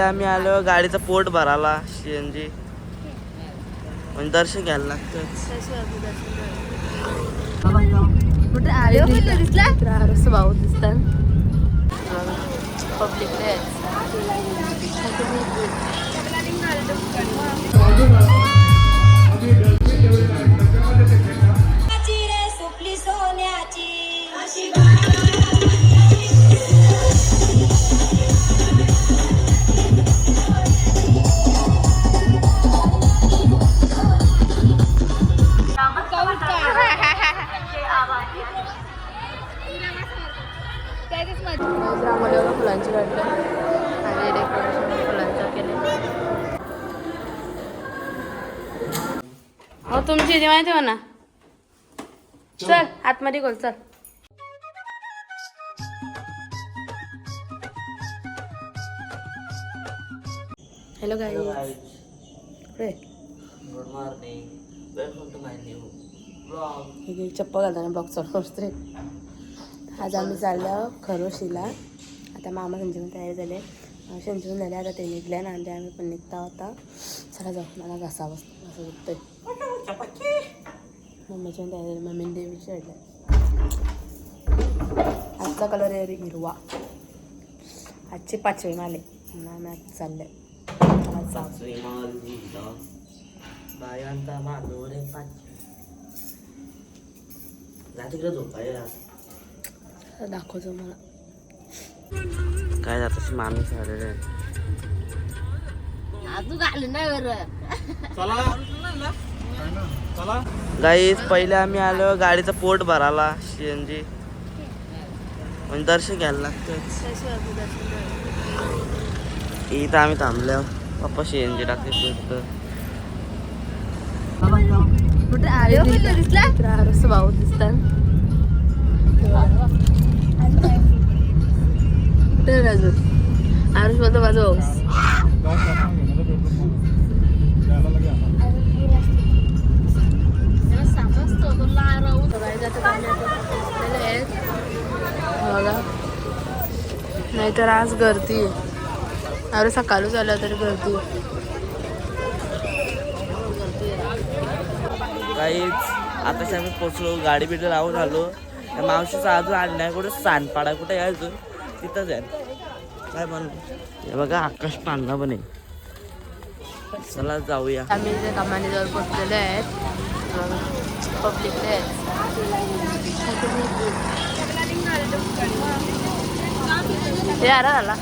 आम्ही आलो गाडीचं पोट भराला CNG म्हणजे दर्शन घ्यायला लागतं. भाऊ दिसतात पब्लिक फुलांची वाटलं आणि डेकोरेशन फुलांचं केलं. हो तुमची इथे माहिती हो ना. चल आतमध्ये खोल चल. Hello guys, good morning, welcome to my new blog. हे चप्पल घालताना ब्लॉग चालू असते. आज आम्ही चाललो खरोशीला. आता मामा संजीवन तयार झाले, संजीवन झाले, आता ते निघल्या ना आम्ही पण निघता होता. चला जाऊ, मला घसा बसतो असं दुखतंय. मम्मीच्या तयार झाली, मम्मीने देवी चढल्या. आजचा कलर आहे हिरवा. आजचे 5वे माले म्हणून आम्ही आज चालले. दाखवतो मला काय जात माणूस आलेला आहे. गाईज पहिले आम्ही आलो गाडीचं पोट भराला CNG म्हणजे दर्शन घ्यायला लागतं. इथं आम्ही थांबल्या. पप्पा CNG टाकते भाऊ दिसतात. आरुष बोलतो माझा भाऊ. नाहीतर आज गर्दी. अरे सकाळच आलं तरी गर्दी. काहीच आताशी आम्ही पोचलो, गाडी बिडी लावून आलो. त्या मावशीचा अजून आली नाही. कुठे सानपाडा कुठे यायचो तिथंच आहे. काय म्हणू हे बघा आकाश पांढरा पण आहे. चला जाऊया. आम्ही जे कमानीजवळ पोचलेले आहेत. पब्लिक झाला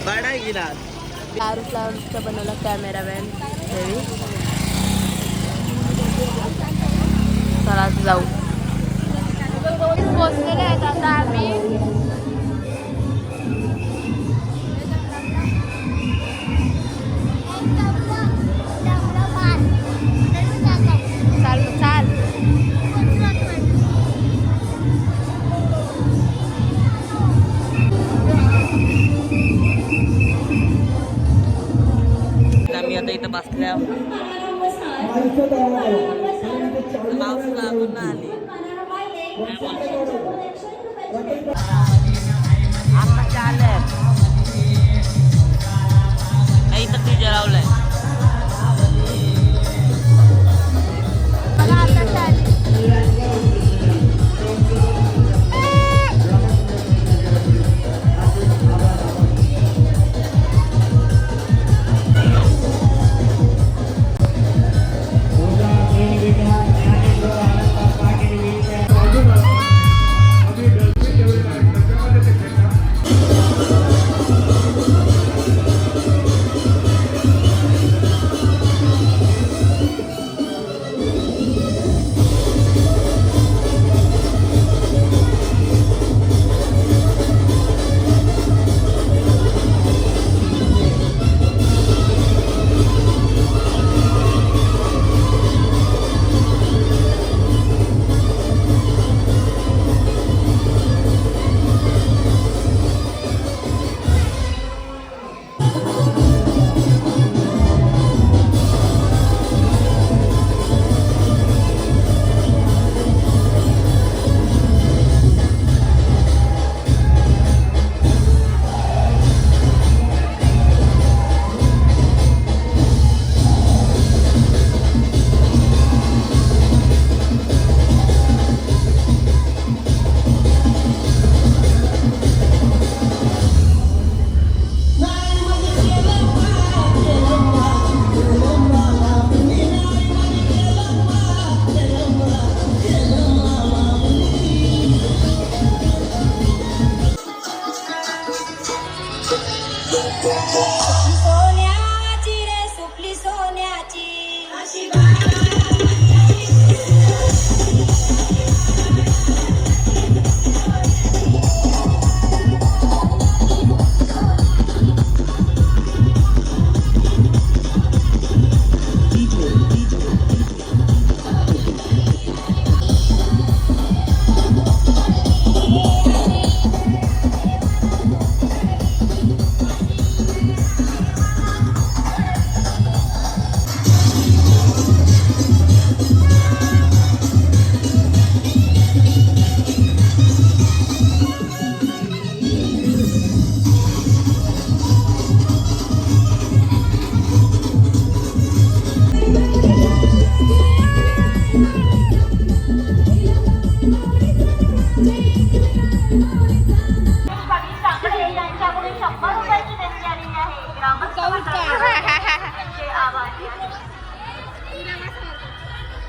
बडा गिरा आरुषला बनवला कॅमेरामॅन देवी. चला जाऊ. पोचलेले आहेत आता आम्ही. चाल चाल. आम्ही आता इथं बसल्या. मावशीला अजून नाही आली. आता चालय इथं तुझ्या लावलंय. सोन्याची रे सुपली सोन्याची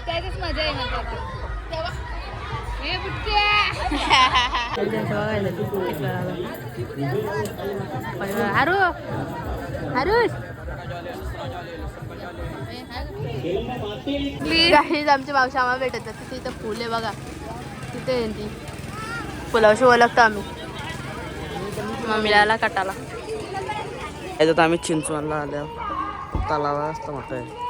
त्याचीच मजा आहे ना हरुष प्लीज आमची मावशी आम्हाला भेटत तिथे इथं फुल आहे बघा तिथे ती फुलावशी ओळखतो आम्ही मम्मीला कटाला याच्यात आम्ही चिंचवणला आल्या तलावा असतं मोठं आहे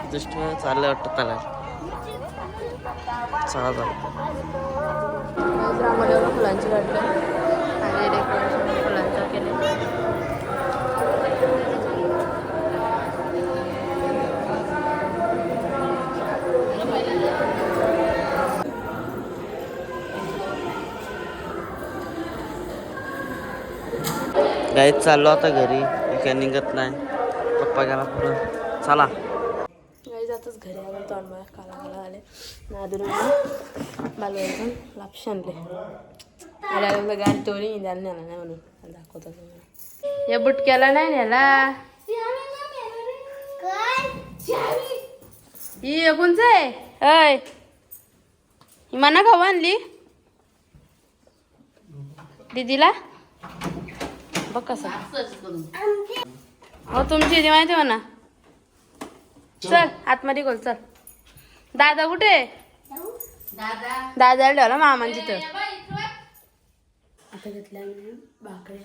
जस्ट चाललं वाटतं तलाव चला जाऊ आम्हाला फुलांची काढलं आणि डेकोरेशन फुलांचं केलं गाईत चाललो आता घरी काय निघत नाही पप्पा गेला पुढं चला गाई जातच घरी आलो तोंडबाळा काला काला आले नादरून बालवायचं लापशी आणले आल्यानंतर गाडी तोडी द्यायला नेला नाही म्हणून दाखवतो तुम्हाला या बुटक्याला नाही नेला ही कोणचं आहे अय ही मना खाऊ आणली दीदीला बघ कसं हो तुमची दीदी माहिती म्हणा चल आतमध्ये खोल चल दादा कुठे दादा ठेवला मामांची तर आता घेतल्याने भाकरी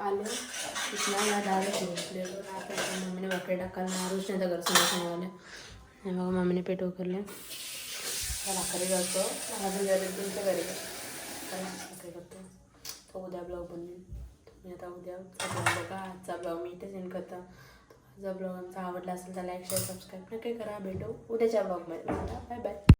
आलो तिथला दादा ठेवलेलो मम्मीने भाकरी टाकायला रोज नाही तर घर समोर सांगवल्या आणि मग मम्मीने पेट उकरले भाकरी करतो अजून तुमच्या घरी भाकरी करतो तो उद्या ब्लॉग बनवेन तुम्ही आता उद्याचा ब्लॉग बघा आजचा ब्लॉग मी इथे सेंड करता आजचा ब्लॉग आमचा आवडला असेल तर लाईक शेअर सबस्क्राईब नक्की करा भेटू उद्याच्या ब्लॉगमध्ये बाय बाय